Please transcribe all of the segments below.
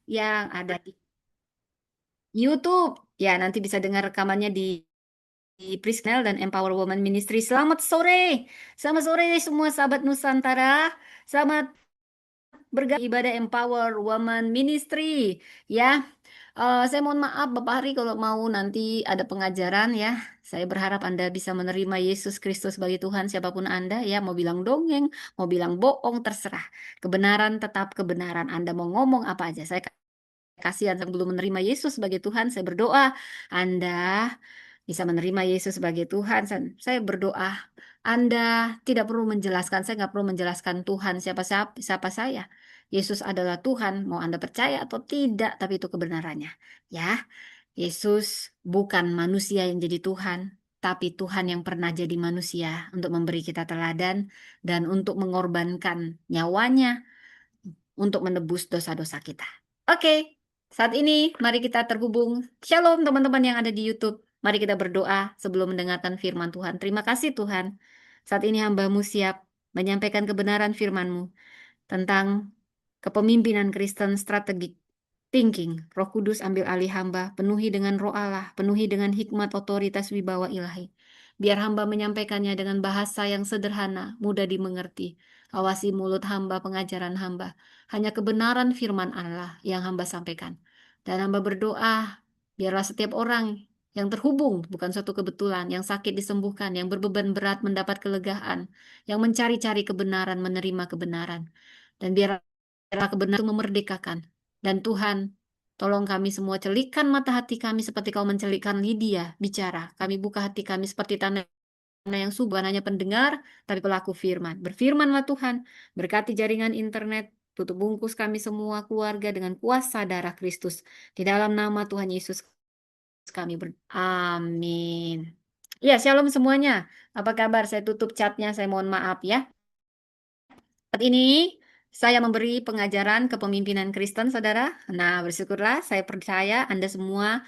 yang ada di YouTube. Ya, nanti bisa dengar rekamannya di Prisnel dan Empower Women Ministry. Selamat sore. Selamat sore semua sahabat Nusantara. Selamat bergabung ibadah Empower Women Ministry. Ya, saya mohon maaf Bapak Hari kalau mau nanti ada pengajaran ya. Saya berharap Anda bisa menerima Yesus Kristus sebagai Tuhan siapapun Anda ya. Mau bilang dongeng, mau bilang bohong, terserah. Kebenaran tetap kebenaran. Anda mau ngomong apa aja. Saya kasihan saya belum menerima Yesus sebagai Tuhan. Saya berdoa Anda bisa menerima Yesus sebagai Tuhan. Saya berdoa Anda tidak perlu menjelaskan. Saya nggak perlu menjelaskan Tuhan siapa saya. Yesus adalah Tuhan. Mau Anda percaya atau tidak, tapi itu kebenarannya. Ya, Yesus bukan manusia yang jadi Tuhan, tapi Tuhan yang pernah jadi manusia untuk memberi kita teladan dan untuk mengorbankan nyawanya untuk menebus dosa-dosa kita. Oke, saat ini mari kita terhubung. Shalom teman-teman yang ada di YouTube. Mari kita berdoa sebelum mendengarkan firman Tuhan. Terima kasih Tuhan. Saat ini hamba-Mu siap menyampaikan kebenaran firman-Mu tentang kepemimpinan Kristen strategik thinking. Roh Kudus ambil alih hamba, penuhi dengan roh Allah, penuhi dengan hikmat otoritas wibawa ilahi. Biar hamba menyampaikannya dengan bahasa yang sederhana, mudah dimengerti. Awasi mulut hamba, pengajaran hamba. Hanya kebenaran firman Allah yang hamba sampaikan. Dan hamba berdoa, biarlah setiap orang yang terhubung, bukan suatu kebetulan, yang sakit disembuhkan, yang berbeban berat mendapat kelegaan, yang mencari-cari kebenaran, menerima kebenaran. Dan biarlah kebenaran itu memerdekakan. Dan Tuhan, tolong kami semua celikan mata hati kami seperti Kau mencelikkan Lydia bicara. Kami buka hati kami seperti tanah yang subur, bukan hanya pendengar, tapi pelaku firman. Berfirmanlah Tuhan, berkati jaringan internet, tutup bungkus kami semua keluarga dengan kuasa darah Kristus. Di dalam nama Tuhan Yesus kami Amin. Ya, shalom semuanya. Apa kabar? Saya tutup chatnya, saya mohon maaf ya. Saat ini saya memberi pengajaran kepemimpinan Kristen, saudara. Nah, bersyukurlah saya percaya Anda semua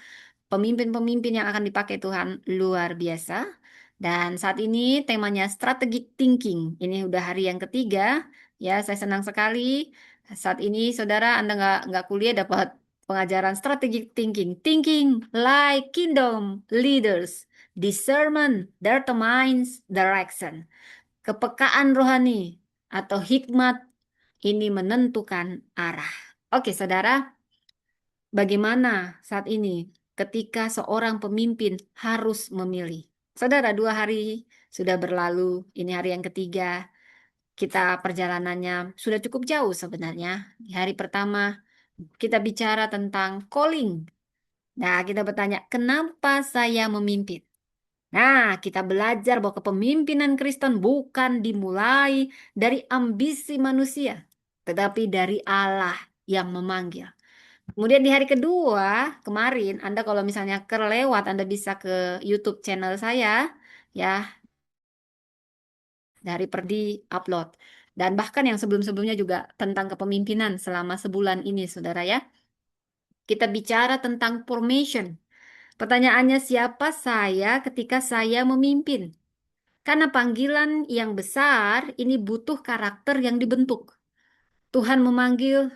pemimpin-pemimpin yang akan dipakai Tuhan luar biasa. Dan saat ini temanya strategic thinking. Ini udah hari yang ketiga. Ya, saya senang sekali. Saat ini, saudara, Anda nggak kuliah dapat pengajaran strategic thinking. Thinking like kingdom leaders. Discernment determines direction. Kepekaan rohani atau hikmat ini menentukan arah. Oke, saudara, bagaimana saat ini ketika seorang pemimpin harus memilih? Saudara, 2 hari sudah berlalu, ini hari yang ketiga. Kita perjalanannya sudah cukup jauh sebenarnya. Di hari pertama kita bicara tentang calling. Nah, kita bertanya, kenapa saya memimpin? Nah, kita belajar bahwa kepemimpinan Kristen bukan dimulai dari ambisi manusia, tetapi dari Allah yang memanggil. Kemudian di hari kedua, kemarin, Anda kalau misalnya kelewat, Anda bisa ke YouTube channel saya, ya, dari Perdi upload. Dan bahkan yang sebelum-sebelumnya juga tentang kepemimpinan selama sebulan ini, saudara ya. Kita bicara tentang formation. Pertanyaannya, siapa saya ketika saya memimpin? Karena panggilan yang besar ini butuh karakter yang dibentuk. Tuhan memanggil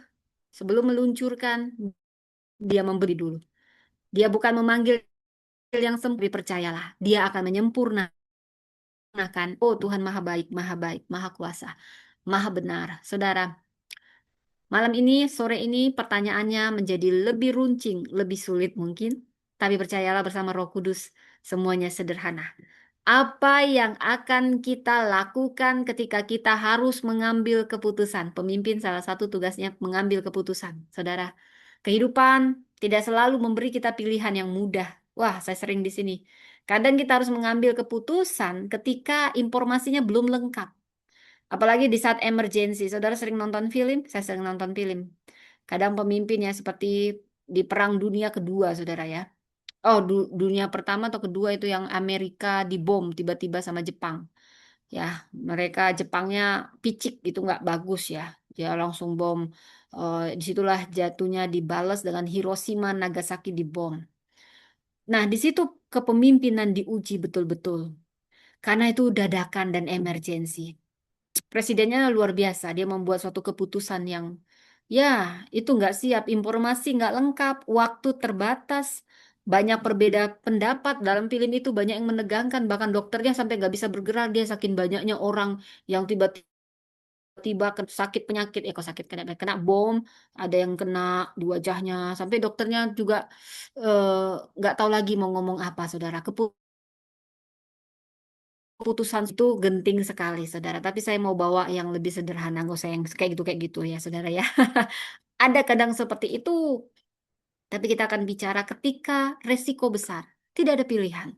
sebelum meluncurkan, dia memberi dulu. Dia bukan memanggil yang sempurna, percayalah. Dia akan menyempurnakan. Oh Tuhan maha baik, maha kuasa, maha benar. Saudara, malam ini, sore ini pertanyaannya menjadi lebih runcing, lebih sulit mungkin. Tapi percayalah bersama Roh Kudus, semuanya sederhana. Apa yang akan kita lakukan ketika kita harus mengambil keputusan? Pemimpin salah satu tugasnya mengambil keputusan. Saudara, kehidupan tidak selalu memberi kita pilihan yang mudah. Wah, saya sering di sini. Kadang kita harus mengambil keputusan ketika informasinya belum lengkap. Apalagi di saat emergensi. Saudara sering nonton film? Saya sering nonton film. Kadang pemimpinnya seperti di Perang Dunia Kedua, saudara ya. Oh, dunia pertama atau kedua itu yang Amerika dibom tiba-tiba sama Jepang. Ya, mereka Jepangnya picik gitu nggak bagus ya. Dia langsung bom. Disitulah jatuhnya dibalas dengan Hiroshima, Nagasaki dibom. Nah, di situ kepemimpinan diuji betul-betul. Karena itu dadakan dan emergensi. Presidennya luar biasa. Dia membuat suatu keputusan Ya, itu nggak siap, informasi nggak lengkap, waktu terbatas, banyak berbeda pendapat dalam film itu, banyak yang menegangkan, bahkan dokternya sampai nggak bisa bergerak, dia saking banyaknya orang yang tiba-tiba sakit penyakit, kok sakit kena bom, ada yang kena di wajahnya, sampai dokternya juga nggak tahu lagi mau ngomong apa, saudara. Keputusan itu genting sekali, saudara. Tapi saya mau bawa yang lebih sederhana, nggak usah yang kayak gitu ya, saudara ya. Ada kadang seperti itu. Tapi kita akan bicara ketika resiko besar. Tidak ada pilihan.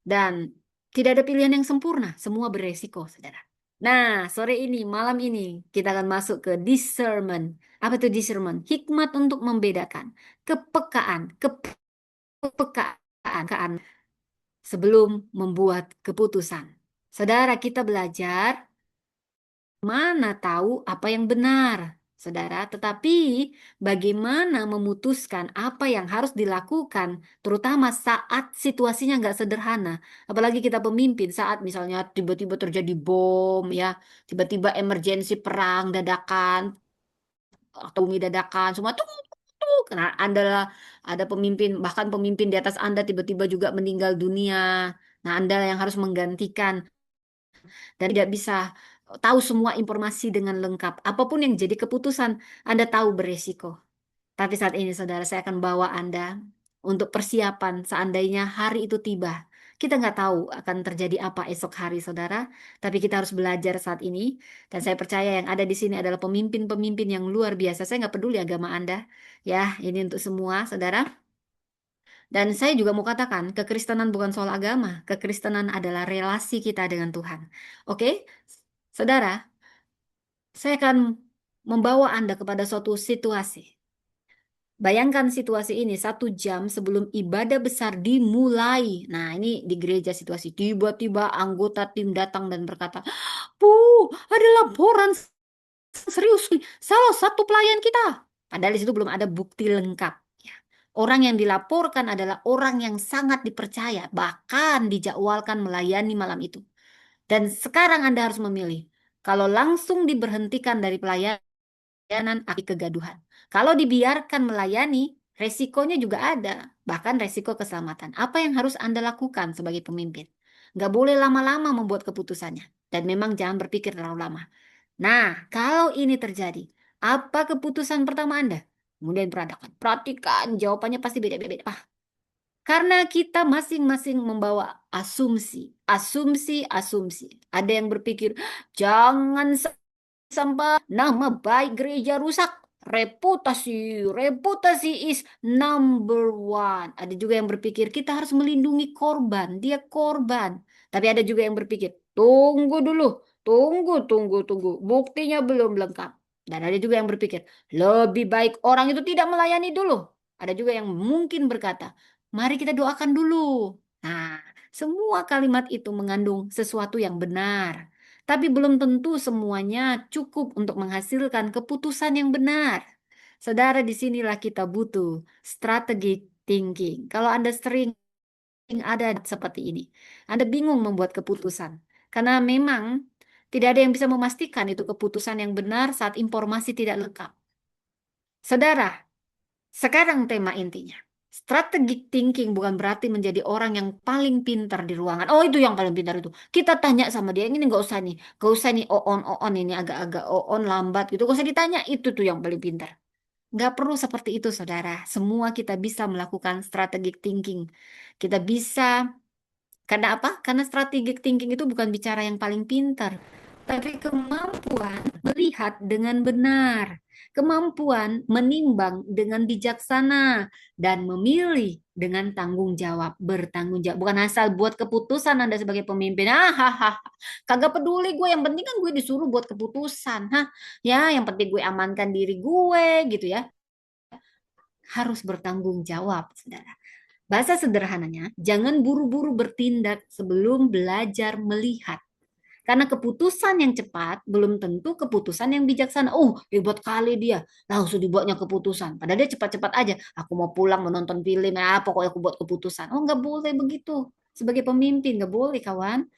Dan tidak ada pilihan yang sempurna. Semua beresiko, saudara. Nah, sore ini, malam ini, kita akan masuk ke discernment. Apa itu discernment? Hikmat untuk membedakan. Kepekaan. Kepekaan sebelum membuat keputusan. Saudara, kita belajar mana tahu apa yang benar, saudara, tetapi bagaimana memutuskan apa yang harus dilakukan, terutama saat situasinya nggak sederhana. Apalagi kita pemimpin saat misalnya tiba-tiba terjadi bom, ya, tiba-tiba emergensi perang dadakan atau bumi dadakan, semua tuh, karena ada pemimpin, bahkan pemimpin di atas Anda tiba-tiba juga meninggal dunia. Nah, Anda yang harus menggantikan dan tidak bisa tahu semua informasi dengan lengkap. Apapun yang jadi keputusan, Anda tahu beresiko. Tapi saat ini, saudara, saya akan bawa Anda untuk persiapan seandainya hari itu tiba. Kita nggak tahu akan terjadi apa esok hari, saudara. Tapi kita harus belajar saat ini. Dan saya percaya yang ada di sini adalah pemimpin-pemimpin yang luar biasa. Saya nggak peduli agama Anda. Ya, ini untuk semua, saudara. Dan saya juga mau katakan, kekristenan bukan soal agama. Kekristenan adalah relasi kita dengan Tuhan. Oke, saudara, saya akan membawa Anda kepada suatu situasi. Bayangkan situasi ini 1 jam sebelum ibadah besar dimulai. Nah, ini di gereja situasi. Tiba-tiba anggota tim datang dan berkata, Bu, ada laporan serius nih. Salah satu pelayan kita. Padahal di situ belum ada bukti lengkap. Ya. Orang yang dilaporkan adalah orang yang sangat dipercaya. Bahkan dijadwalkan melayani malam itu. Dan sekarang Anda harus memilih. Kalau langsung diberhentikan dari pelayanan, akibat kegaduhan. Kalau dibiarkan melayani, resikonya juga ada. Bahkan resiko keselamatan. Apa yang harus Anda lakukan sebagai pemimpin? Nggak boleh lama-lama membuat keputusannya. Dan memang jangan berpikir terlalu lama. Nah, kalau ini terjadi, apa keputusan pertama Anda? Kemudian perhatikan, jawabannya pasti beda-beda. Karena kita masing-masing membawa asumsi, asumsi. Ada yang berpikir, jangan sampai nama baik gereja rusak. Reputasi is number one. Ada juga yang berpikir kita harus melindungi korban. Dia korban. Tapi ada juga yang berpikir, tunggu dulu, tunggu. Buktinya belum lengkap. Dan ada juga yang berpikir, lebih baik orang itu tidak melayani dulu. Ada juga yang mungkin berkata, mari kita doakan dulu. Nah, semua kalimat itu mengandung sesuatu yang benar. Tapi belum tentu semuanya cukup untuk menghasilkan keputusan yang benar. Saudara, disinilah kita butuh strategic thinking. Kalau Anda sering ada seperti ini, Anda bingung membuat keputusan. Karena memang tidak ada yang bisa memastikan itu keputusan yang benar saat informasi tidak lengkap. Saudara, sekarang tema intinya. Strategic thinking bukan berarti menjadi orang yang paling pintar di ruangan. Oh, itu yang paling pintar itu. Kita tanya sama dia, ini nggak usah nih. Nggak usah nih, on, ini agak-agak on, lambat gitu. Nggak usah ditanya, itu tuh yang paling pintar. Nggak perlu seperti itu, saudara. Semua kita bisa melakukan strategic thinking. Kita bisa karena apa? Karena strategic thinking itu bukan bicara yang paling pintar, tapi kemampuan melihat dengan benar, kemampuan menimbang dengan bijaksana, dan memilih dengan tanggung jawab, bertanggung jawab. Bukan asal buat keputusan Anda sebagai pemimpin. Kagak peduli gue, yang penting kan gue disuruh buat keputusan. Ya, yang penting gue amankan diri gue gitu ya. Harus bertanggung jawab, saudara. Bahasa sederhananya, jangan buru-buru bertindak sebelum belajar melihat. Karena keputusan yang cepat belum tentu keputusan yang bijaksana. Oh, hebat kali dia. Langsung dibuatnya keputusan. Padahal dia cepat-cepat aja. Aku mau pulang menonton film. Pokoknya aku buat keputusan. Oh, nggak boleh begitu. Sebagai pemimpin, nggak boleh, kawan.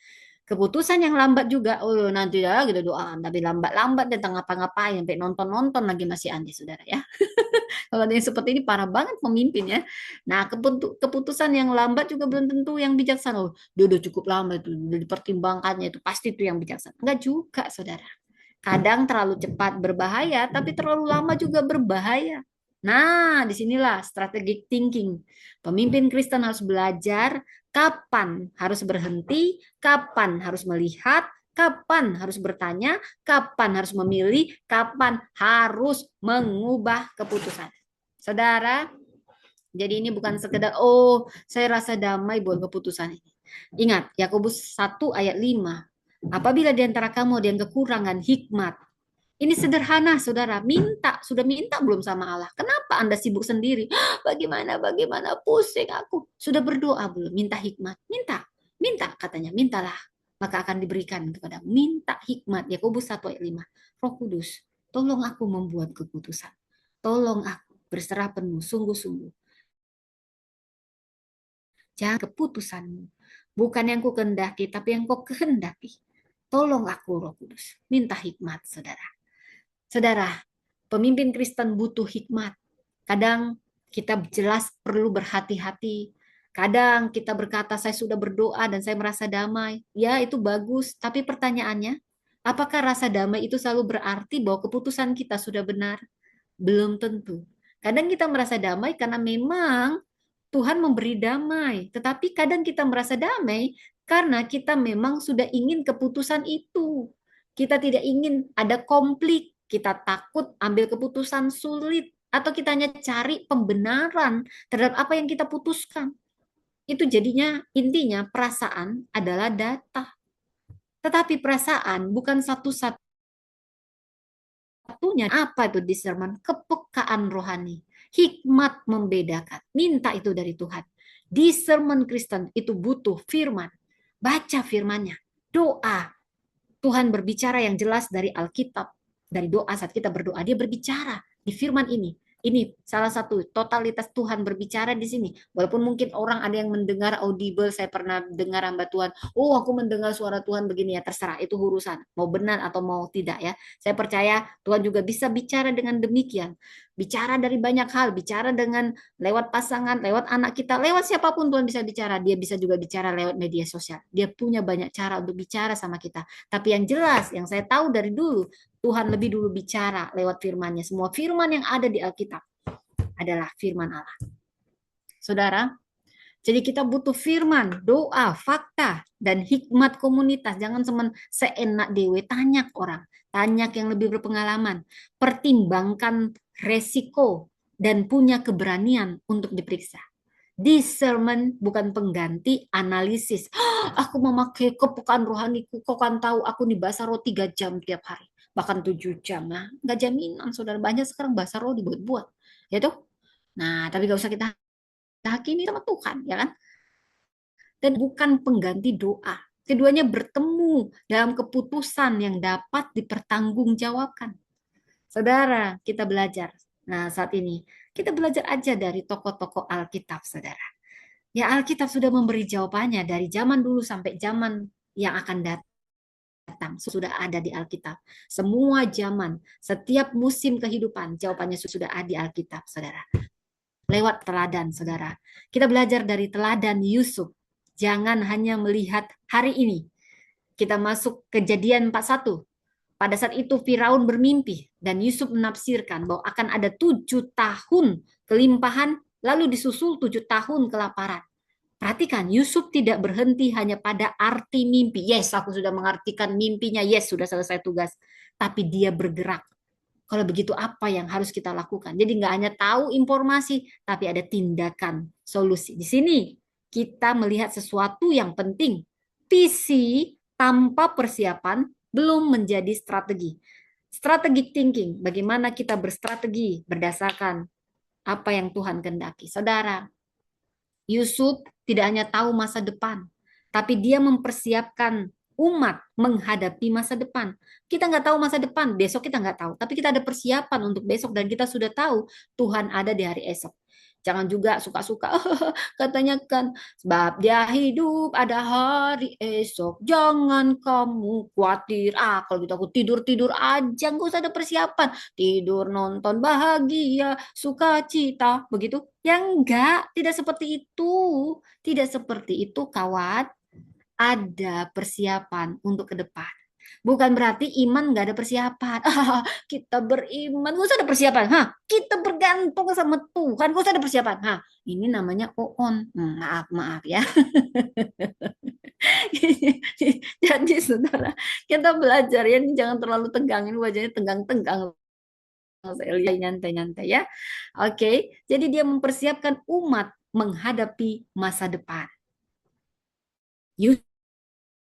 Keputusan yang lambat juga, oh nanti ya gitu doa, tapi lambat-lambat datang ngapa-ngapain, sampai nonton-nonton lagi masih Andi saudara ya. Kalau ada yang seperti ini parah banget pemimpin ya. Nah, keputusan yang lambat juga belum tentu yang bijaksana. Oh, dia udah cukup lama itu, udah dipertimbangkannya itu pasti itu yang bijaksana. Enggak juga, saudara. Kadang terlalu cepat berbahaya, tapi terlalu lama juga berbahaya. Nah, disinilah strategic thinking. Pemimpin Kristen harus belajar kapan harus berhenti, kapan harus melihat, kapan harus bertanya, kapan harus memilih, kapan harus mengubah keputusan. Saudara, jadi ini bukan sekedar, oh saya rasa damai buat keputusan ini. Ingat, Yakobus 1 ayat 5. Apabila di antara kamu ada yang kekurangan hikmat, ini sederhana, saudara. Minta, sudah minta belum sama Allah? Kenapa Anda sibuk sendiri? Bagaimana, pusing aku. Sudah berdoa belum? Minta hikmat. Minta katanya, mintalah. Maka akan diberikan kepada minta hikmat. Yakobus 1 ayat 5. Roh Kudus, tolong aku membuat keputusan. Tolong aku berserah penuh, sungguh-sungguh. Jangan keputusanmu. Bukan yang ku kehendaki, tapi yang kau kehendaki. Tolong aku, Roh Kudus. Minta hikmat, saudara. Saudara, pemimpin Kristen butuh hikmat. Kadang kita jelas perlu berhati-hati. Kadang kita berkata, saya sudah berdoa dan saya merasa damai. Ya, itu bagus. Tapi pertanyaannya, apakah rasa damai itu selalu berarti bahwa keputusan kita sudah benar? Belum tentu. Kadang kita merasa damai karena memang Tuhan memberi damai. Tetapi kadang kita merasa damai karena kita memang sudah ingin keputusan itu. Kita tidak ingin ada konflik. Kita takut ambil keputusan sulit. Atau kita hanya cari pembenaran terhadap apa yang kita putuskan. Itu jadinya intinya perasaan adalah data. Tetapi perasaan bukan satu-satunya apa itu discernment, kepekaan rohani, hikmat membedakan, minta itu dari Tuhan. Discernment Kristen itu butuh firman, baca firmannya, doa. Tuhan berbicara yang jelas dari Alkitab, dari doa saat kita berdoa, dia berbicara di firman ini. Ini salah satu totalitas Tuhan berbicara di sini. Walaupun mungkin orang ada yang mendengar audible, saya pernah dengar hamba Tuhan, oh aku mendengar suara Tuhan begini ya, terserah itu urusan, mau benar atau mau tidak ya. Saya percaya Tuhan juga bisa bicara dengan demikian. Bicara dari banyak hal, bicara dengan lewat pasangan, lewat anak kita, lewat siapapun Tuhan bisa bicara. Dia bisa juga bicara lewat media sosial. Dia punya banyak cara untuk bicara sama kita. Tapi yang jelas, yang saya tahu dari dulu, Tuhan lebih dulu bicara lewat firman-Nya. Semua firman yang ada di Alkitab adalah firman Allah. Saudara, jadi kita butuh firman, doa, fakta, dan hikmat komunitas. Jangan cuman seenak dewe, tanya orang. Tanya yang lebih berpengalaman. Pertimbangkan resiko dan punya keberanian untuk diperiksa. Discernment bukan pengganti analisis. Aku memakai kepekaan rohaniku, kau kan tahu aku nih bahasa roh 3 jam tiap hari. Bahkan 7 jam. Nah, nggak jaminan, saudara. Banyak sekarang bahasa roh dibuat-buat. Ya tuh? Nah, tapi gak usah kita hakimi sama Tuhan, ya kan? Dan bukan pengganti doa. Keduanya bertemu dalam keputusan yang dapat dipertanggungjawabkan. Saudara, kita belajar. Nah, saat ini kita belajar aja dari tokoh-tokoh Alkitab, saudara. Ya, Alkitab sudah memberi jawabannya dari zaman dulu sampai zaman yang akan datang. Sudah ada di Alkitab. Semua zaman, setiap musim kehidupan, jawabannya sudah ada di Alkitab, saudara. Lewat teladan, saudara. Kita belajar dari teladan Yusuf. Jangan hanya melihat hari ini. Kita masuk Kejadian 41. Pada saat itu Firaun bermimpi dan Yusuf menafsirkan bahwa akan ada 7 tahun kelimpahan lalu disusul 7 tahun kelaparan. Perhatikan, Yusuf tidak berhenti hanya pada arti mimpi. Yes, aku sudah mengartikan mimpinya. Yes, sudah selesai tugas. Tapi dia bergerak. Kalau begitu apa yang harus kita lakukan? Jadi nggak hanya tahu informasi, tapi ada tindakan, solusi. Di sini kita melihat sesuatu yang penting. Visi tanpa persiapan belum menjadi strategi. Strategic thinking, bagaimana kita berstrategi berdasarkan apa yang Tuhan kehendaki. Saudara, Yusuf tidak hanya tahu masa depan, tapi dia mempersiapkan umat menghadapi masa depan. Kita nggak tahu masa depan, besok kita nggak tahu. Tapi kita ada persiapan untuk besok dan kita sudah tahu Tuhan ada di hari esok. Jangan juga suka-suka katanya kan sebab dia hidup ada hari esok. Jangan kamu khawatir. Kalau gitu aku tidur-tidur aja, nggak usah ada persiapan. Tidur, nonton, bahagia, sukacita. Begitu? Ya enggak, tidak seperti itu. Tidak seperti itu, kawan. Ada persiapan untuk ke depan. Bukan berarti iman nggak ada persiapan. Kita beriman, nggak usah ada persiapan. Kita bergantung sama Tuhan, nggak usah ada persiapan. Ini namanya on. Maaf, maaf ya. Jadi saudara, kita belajar ya, ini jangan terlalu tegang. Ini wajahnya tegang-tegang. Saya lihat nyantai-nyantai ya. Oke, jadi dia mempersiapkan umat menghadapi masa depan.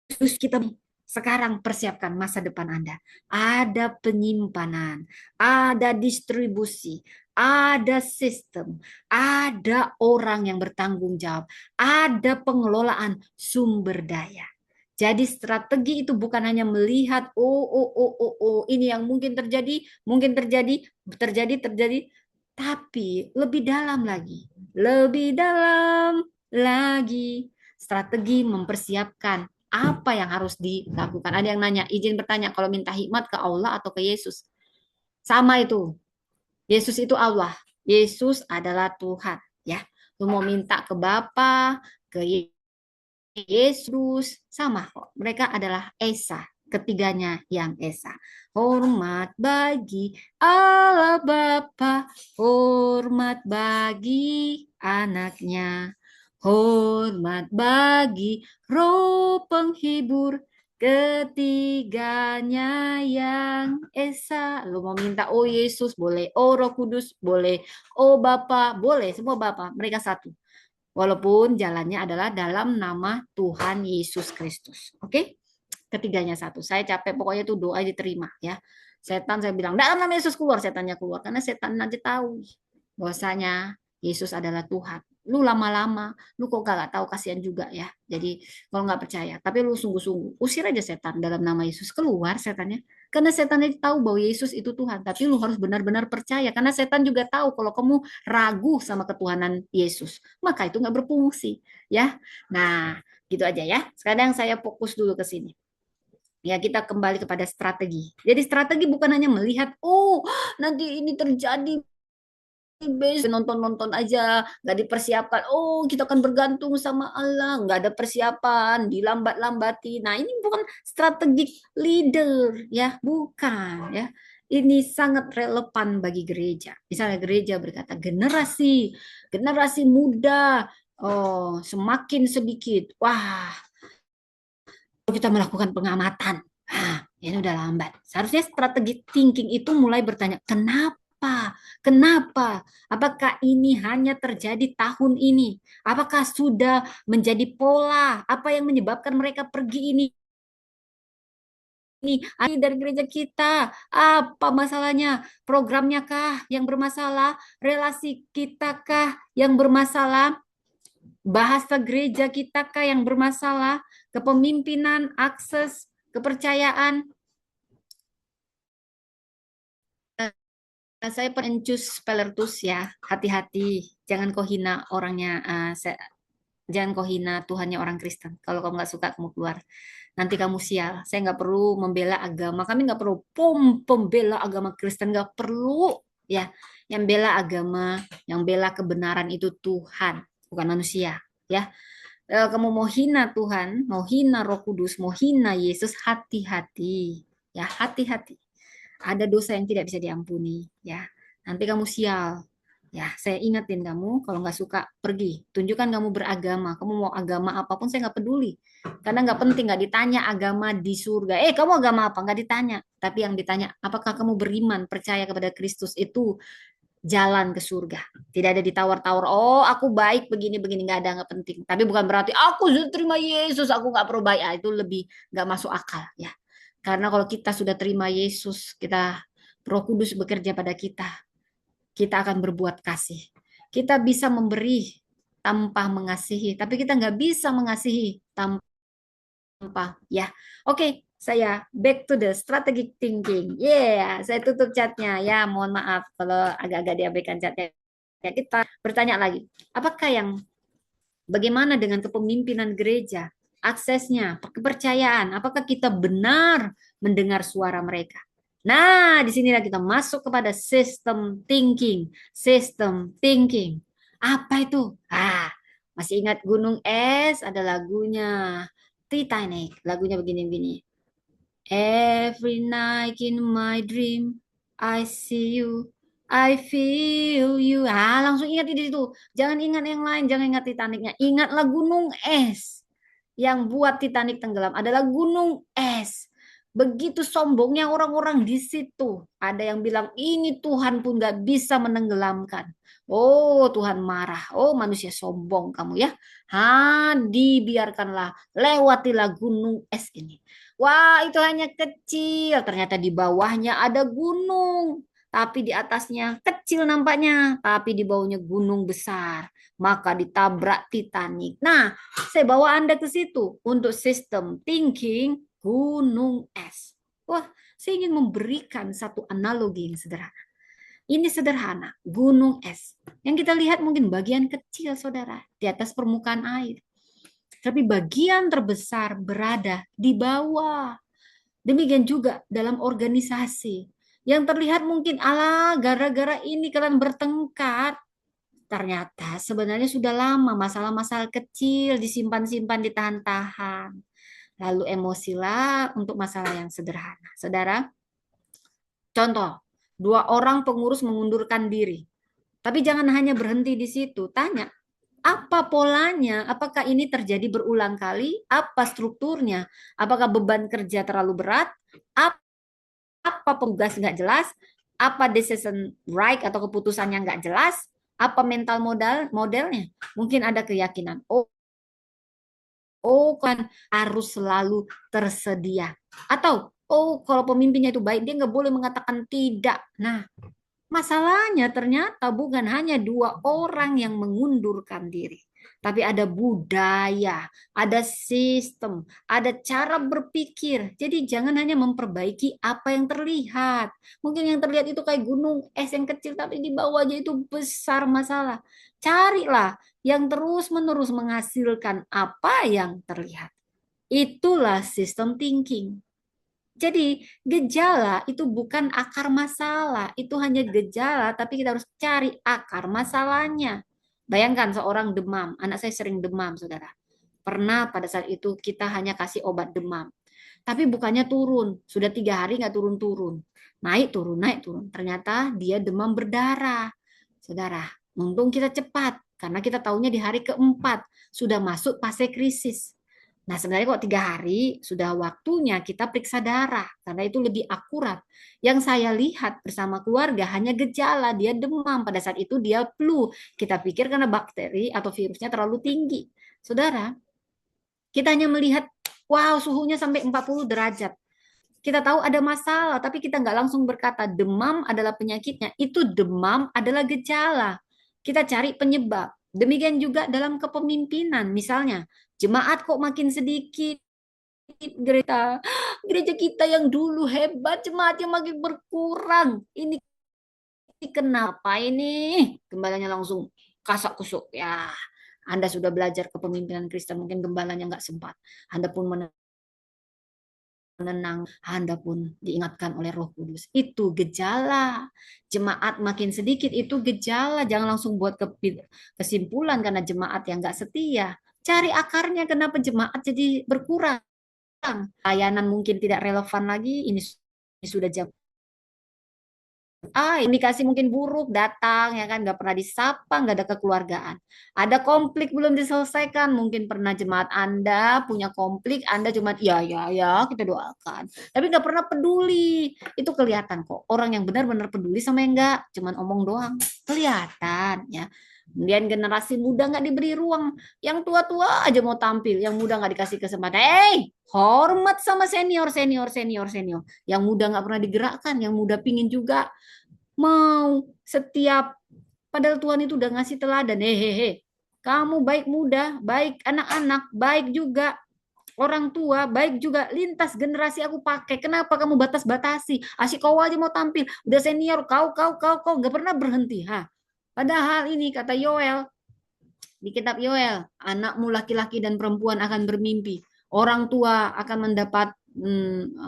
Terus kita sekarang persiapkan masa depan Anda. Ada penyimpanan, ada distribusi, ada sistem, ada orang yang bertanggung jawab, ada pengelolaan sumber daya. Jadi strategi itu bukan hanya melihat ini yang mungkin terjadi, tapi lebih dalam lagi, lebih dalam lagi. Strategi mempersiapkan apa yang harus dilakukan. Ada yang nanya, izin bertanya, kalau minta hikmat ke Allah atau ke Yesus? Sama itu. Yesus itu Allah. Yesus adalah Tuhan. Ya, lu mau minta ke Bapa, ke Yesus, sama kok. Mereka adalah Esa. Ketiganya yang Esa. Hormat bagi Allah Bapa, hormat bagi anaknya, hormat bagi Roh Penghibur, ketiganya yang Esa. Lu mau minta oh Yesus boleh, oh Roh Kudus boleh, oh Bapa boleh, semua Bapa, mereka satu. Walaupun jalannya adalah dalam nama Tuhan Yesus Kristus. Oke? Ketiganya satu. Saya capek, pokoknya itu doa diterima ya. Setan saya bilang, dalam nama Yesus keluar, setannya keluar. Karena setan nanti tahu bahwasanya Yesus adalah Tuhan. Lu lama-lama, lu kok gak tahu, kasihan juga ya. Jadi kalau nggak percaya, tapi lu sungguh-sungguh, usir aja setan dalam nama Yesus. Keluar setannya. Karena setan itu tahu bahwa Yesus itu Tuhan. Tapi lu harus benar-benar percaya. Karena setan juga tahu kalau kamu ragu sama ketuhanan Yesus. Maka itu nggak berfungsi. Ya, nah gitu aja ya. Sekarang saya fokus dulu ke sini. Ya, kita kembali kepada strategi. Jadi strategi bukan hanya melihat, oh nanti ini terjadi, nonton-nonton aja, nggak dipersiapkan. Oh, kita akan bergantung sama Allah, nggak ada persiapan, dilambat-lambati. Nah, ini bukan strategi leader, ya, bukan, ya. Ini sangat relevan bagi gereja. Misalnya gereja berkata, generasi muda, oh, semakin sedikit. Wah, kita melakukan pengamatan. Ini udah lambat. Seharusnya strategi thinking itu mulai bertanya, kenapa? Kenapa? Apakah ini hanya terjadi tahun ini? Apakah sudah menjadi pola? Apa yang menyebabkan mereka pergi ini? Ini dari gereja kita. Apa masalahnya? Programnya kah yang bermasalah? Relasi kita kah yang bermasalah? Bahasa gereja kita kah yang bermasalah? Kepemimpinan, akses, kepercayaan. Saya perencus pelertus ya, hati-hati, jangan kau hina orangnya, jangan kau hina Tuhannya orang Kristen. Kalau kamu nggak suka, kamu keluar. Nanti kamu sial. Saya nggak perlu membela agama, kami nggak perlu pembela agama Kristen, nggak perlu ya. Yang bela agama, yang bela kebenaran itu Tuhan, bukan manusia ya. Kamu mau hina Tuhan, mau hina Roh Kudus, mau hina Yesus, hati-hati ya, hati-hati. Ada dosa yang tidak bisa diampuni ya, nanti kamu sial ya. Saya ingetin kamu, kalau nggak suka pergi, tunjukkan kamu beragama, kamu mau agama apapun saya nggak peduli, karena nggak penting, nggak ditanya agama di surga, kamu agama apa, nggak ditanya. Tapi yang ditanya, apakah kamu beriman, percaya kepada Kristus, itu jalan ke surga. Tidak ada ditawar-tawar, oh aku baik begini-begini, nggak ada, nggak penting. Tapi bukan berarti aku sudah terima Yesus, aku nggak perlu baik. Itu lebih nggak masuk akal ya. Karena kalau kita sudah terima Yesus, kita Roh Kudus bekerja pada kita akan berbuat kasih. Kita bisa memberi tanpa mengasihi, tapi kita nggak bisa mengasihi tanpa ya. Oke, saya back to the strategic thinking. Yeah, saya tutup chatnya ya. Mohon maaf kalau agak-agak diabaikan chatnya Ya, kita bertanya lagi, bagaimana dengan kepemimpinan gereja? Aksesnya, kepercayaan, apakah kita benar mendengar suara mereka? Nah, disinilah kita masuk kepada sistem thinking. Sistem thinking. Apa itu? Masih ingat Gunung Es? Ada lagunya. Titanic. Lagunya begini-begini. Every night in my dream, I see you, I feel you. Langsung ingat di situ. Jangan ingat yang lain, jangan ingat Titanicnya. Ingatlah gunung es yang buat Titanic tenggelam adalah gunung es. Begitu sombongnya orang-orang di situ. Ada yang bilang ini Tuhan pun gak bisa menenggelamkan. Oh Tuhan marah. Oh manusia sombong kamu ya. Dibiarkanlah lewatilah gunung es ini. Wah, itu hanya kecil. Ternyata di bawahnya ada gunung. Tapi di atasnya kecil nampaknya. Tapi di bawahnya gunung besar. Maka ditabrak Titanic. Nah, saya bawa Anda ke situ untuk sistem thinking gunung es. Wah, saya ingin memberikan satu analogi yang sederhana. Ini sederhana, gunung es. Yang kita lihat mungkin bagian kecil, saudara, di atas permukaan air. Tapi bagian terbesar berada di bawah. Demikian juga dalam organisasi. Yang terlihat mungkin gara-gara ini kalian bertengkar. Ternyata sebenarnya sudah lama masalah-masalah kecil disimpan-simpan, ditahan-tahan. Lalu emosilah untuk masalah yang sederhana. Saudara, contoh, 2 orang pengurus mengundurkan diri. Tapi jangan hanya berhenti di situ. Tanya, apa polanya? Apakah ini terjadi berulang kali? Apa strukturnya? Apakah beban kerja terlalu berat? Apa petugas nggak jelas? Apa decision right atau keputusan yang nggak jelas? Apa mental modelnya? Mungkin ada keyakinan. Kan harus selalu tersedia. Atau, kalau pemimpinnya itu baik, dia nggak boleh mengatakan tidak. Nah, masalahnya ternyata bukan hanya 2 orang yang mengundurkan diri, tapi ada budaya, ada sistem, ada cara berpikir. Jadi jangan hanya memperbaiki apa yang terlihat. Mungkin yang terlihat itu kayak gunung es yang kecil, tapi di bawahnya itu besar masalah. Carilah yang terus-menerus menghasilkan apa yang terlihat. Itulah sistem thinking. Jadi gejala itu bukan akar masalah, itu hanya gejala, tapi kita harus cari akar masalahnya. Bayangkan seorang demam, anak saya sering demam, saudara. Pernah pada saat itu kita hanya kasih obat demam, tapi bukannya turun, sudah 3 hari nggak turun-turun, naik turun, naik turun. Ternyata dia demam berdarah, saudara. Untung kita cepat, karena kita tahunya di hari keempat sudah masuk fase krisis. Nah, sebenarnya kok 3 hari sudah waktunya kita periksa darah, karena itu lebih akurat. Yang saya lihat bersama keluarga hanya gejala, dia demam. Pada saat itu dia flu. Kita pikir karena bakteri atau virusnya terlalu tinggi. Saudara, kita hanya melihat, wow suhunya sampai 40 derajat. Kita tahu ada masalah, tapi kita nggak langsung berkata demam adalah penyakitnya. Itu demam adalah gejala. Kita cari penyebab. Demikian juga dalam kepemimpinan. Misalnya, jemaat kok makin sedikit. Gereja kita yang dulu hebat, jemaatnya makin berkurang. Ini kenapa ini? Gembalanya langsung kasak kusuk. Ya, Anda sudah belajar kepemimpinan Kristen, mungkin gembalanya nggak sempat. Anda pun menenang, Anda pun diingatkan oleh Roh Kudus. Itu gejala. Jemaat makin sedikit, itu gejala. Jangan langsung buat kesimpulan karena jemaat yang nggak setia. Cari akarnya kenapa jemaat jadi berkurang. Layanan mungkin tidak relevan lagi, ini sudah jam. Indikasi mungkin buruk, datang ya kan, nggak pernah disapa, nggak ada kekeluargaan. Ada konflik belum diselesaikan, mungkin pernah jemaat Anda punya konflik, Anda cuma ya kita doakan, tapi nggak pernah peduli. Itu kelihatan kok orang yang benar-benar peduli sama yang nggak, cuman omong doang, kelihatan ya. Kemudian generasi muda nggak diberi ruang, yang tua-tua aja mau tampil, yang muda nggak dikasih kesempatan. Hormat sama senior. Yang muda nggak pernah digerakkan, yang muda pingin juga mau setiap, padahal Tuhan itu udah ngasih teladan. Hehehe, kamu baik muda, baik anak-anak, baik juga orang tua, baik juga lintas generasi aku pakai. Kenapa kamu batas-batasi? Asyik kau aja mau tampil, udah senior, kau nggak pernah berhenti. Padahal ini kata Yoel, di kitab Yoel, anakmu laki-laki dan perempuan akan bermimpi. Orang tua akan mendapat,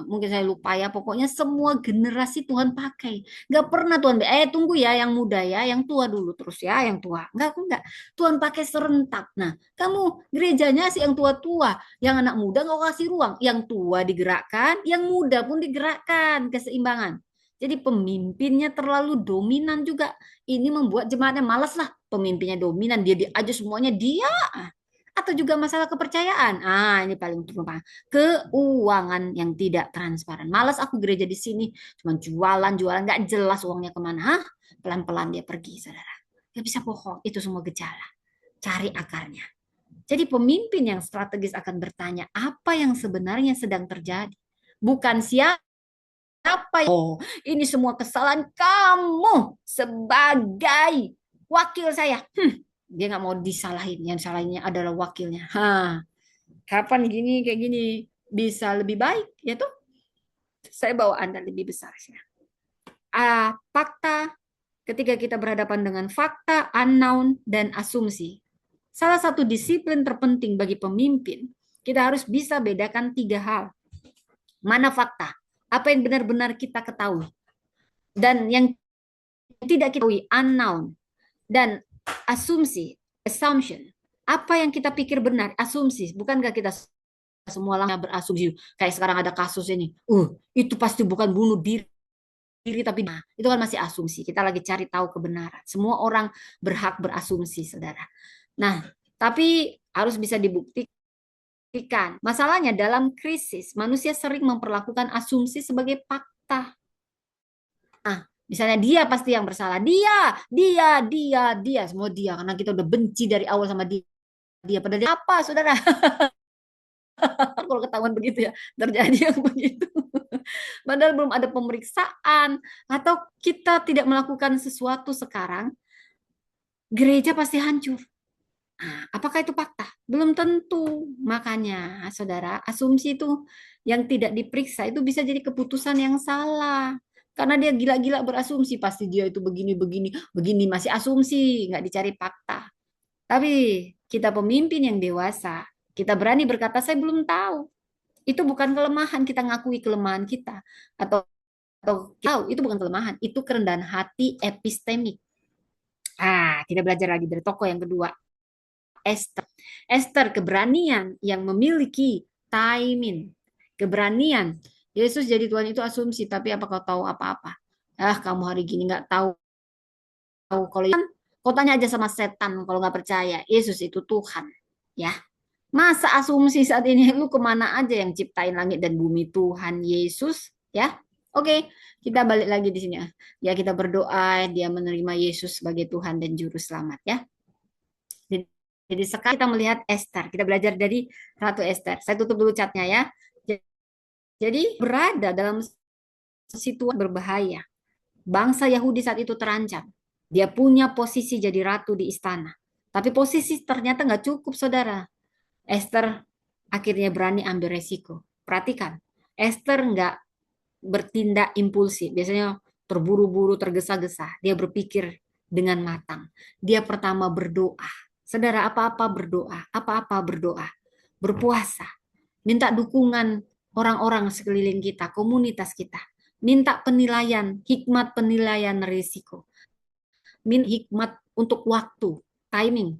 mungkin saya lupa ya, pokoknya semua generasi Tuhan pakai. Gak pernah Tuhan, tunggu ya yang muda ya, yang tua dulu terus ya, yang tua. Enggak. Tuhan pakai serentak. Nah, kamu gerejanya sih yang tua-tua, yang anak muda nggak kasih ruang. Yang tua digerakkan, yang muda pun digerakkan, keseimbangan. Jadi pemimpinnya terlalu dominan juga. Ini membuat jemaatnya malas lah, pemimpinnya dominan, dia aja semuanya dia. Atau juga masalah kepercayaan. Ini paling utama. Keuangan yang tidak transparan. Malas aku gereja di sini, cuma jualan, nggak jelas uangnya kemana. Pelan-pelan dia pergi, saudara. Gak bisa bohong, itu semua gejala. Cari akarnya. Jadi pemimpin yang strategis akan bertanya apa yang sebenarnya sedang terjadi. Bukan siapa. Ini semua kesalahan kamu sebagai wakil saya. Dia nggak mau disalahin, yang salahnya adalah wakilnya. Kapan gini kayak gini bisa lebih baik, ya tuh? Saya bawa Anda lebih besar. Fakta, ketika kita berhadapan dengan fakta, unknown, dan asumsi. Salah satu disiplin terpenting bagi pemimpin, kita harus bisa bedakan 3 hal. Mana fakta? Apa yang benar-benar kita ketahui? Dan yang tidak kita ketahui, unknown. Dan assumption. Apa yang kita pikir benar, asumsi. Bukankah kita semua berasumsi, kayak sekarang ada kasus ini, itu pasti bukan bunuh diri, tapi itu kan masih asumsi. Kita lagi cari tahu kebenaran. Semua orang berhak berasumsi, saudara. Nah, tapi harus bisa dibuktikan. Masalahnya dalam krisis, manusia sering memperlakukan asumsi sebagai fakta. Misalnya dia pasti yang bersalah. Dia. Semua dia. Karena kita udah benci dari awal sama dia. Padahal dia apa, saudara? Kalau ketahuan begitu ya, terjadi yang begitu. Padahal belum ada pemeriksaan. Atau kita tidak melakukan sesuatu sekarang, gereja pasti hancur. Apakah itu fakta? Belum tentu. Makanya, saudara, asumsi itu yang tidak diperiksa itu bisa jadi keputusan yang salah. Karena dia gila-gila berasumsi, pasti dia itu begini, masih asumsi, nggak dicari fakta. Tapi kita pemimpin yang dewasa, kita berani berkata, saya belum tahu. Itu bukan kelemahan, kita ngakui kelemahan kita. Atau tahu, itu bukan kelemahan, itu kerendahan hati epistemik. Kita belajar lagi dari tokoh yang kedua. Esther, keberanian yang memiliki timing. Keberanian. Yesus jadi Tuhan itu asumsi, tapi apa kau tahu apa-apa? Kamu hari gini nggak tahu. Kalau kau tanya aja sama setan kalau nggak percaya. Yesus itu Tuhan. Ya. Masa asumsi saat ini lu kemana aja yang ciptain langit dan bumi? Tuhan Yesus. Ya. Oke, kita balik lagi di sini. Ya, kita berdoa dia menerima Yesus sebagai Tuhan dan Juru Selamat. Ya. Jadi sekarang kita melihat Esther. Kita belajar dari Ratu Esther. Saya tutup dulu catnya ya. Jadi berada dalam situasi berbahaya. Bangsa Yahudi saat itu terancam. Dia punya posisi jadi ratu di istana. Tapi posisi ternyata nggak cukup, saudara. Esther akhirnya berani ambil resiko. Perhatikan, Esther nggak bertindak impulsif. Biasanya terburu-buru, tergesa-gesa. Dia berpikir dengan matang. Dia pertama berdoa. Saudara, apa-apa berdoa. Berpuasa. Minta dukungan orang-orang sekeliling kita, komunitas kita. Minta penilaian, hikmat penilaian risiko. Minta hikmat untuk waktu, timing.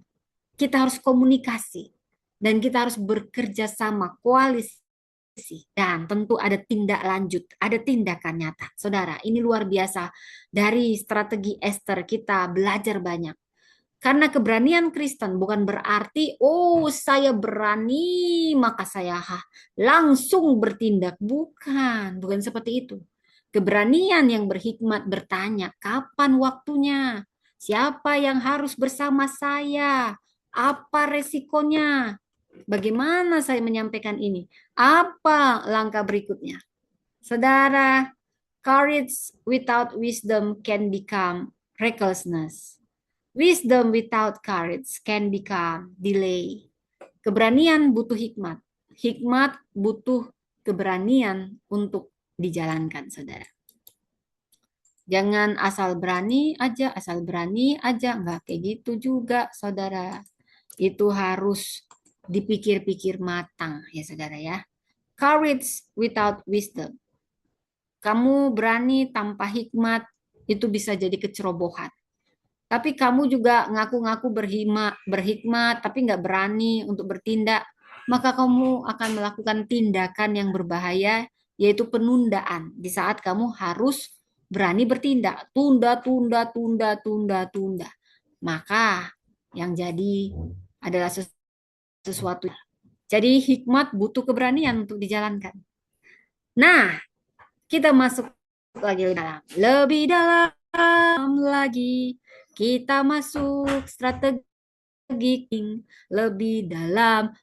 Kita harus komunikasi. Dan kita harus bekerja sama, koalisi. Dan tentu ada tindak lanjut, ada tindakan nyata. Saudara, ini luar biasa. Dari strategi Esther kita belajar banyak. Karena keberanian Kristen bukan berarti, saya berani, maka saya langsung bertindak. Bukan seperti itu. Keberanian yang berhikmat bertanya, kapan waktunya? Siapa yang harus bersama saya? Apa resikonya? Bagaimana saya menyampaikan ini? Apa langkah berikutnya? Saudara, courage without wisdom can become recklessness. Wisdom without courage can become delay. Keberanian butuh hikmat. Hikmat butuh keberanian untuk dijalankan, saudara. Jangan asal berani aja. Nggak kayak gitu juga, saudara. Itu harus dipikir-pikir matang, ya saudara ya. Courage without wisdom. Kamu berani tanpa hikmat, itu bisa jadi kecerobohan. Tapi kamu juga ngaku-ngaku berhikmat, tapi nggak berani untuk bertindak, maka kamu akan melakukan tindakan yang berbahaya, yaitu penundaan. Di saat kamu harus berani bertindak, tunda, tunda, tunda, tunda, tunda. Maka yang jadi adalah sesuatu. Jadi hikmat butuh keberanian untuk dijalankan. Nah, kita masuk lagi lebih dalam lagi. Kita masuk strategi lebih dalam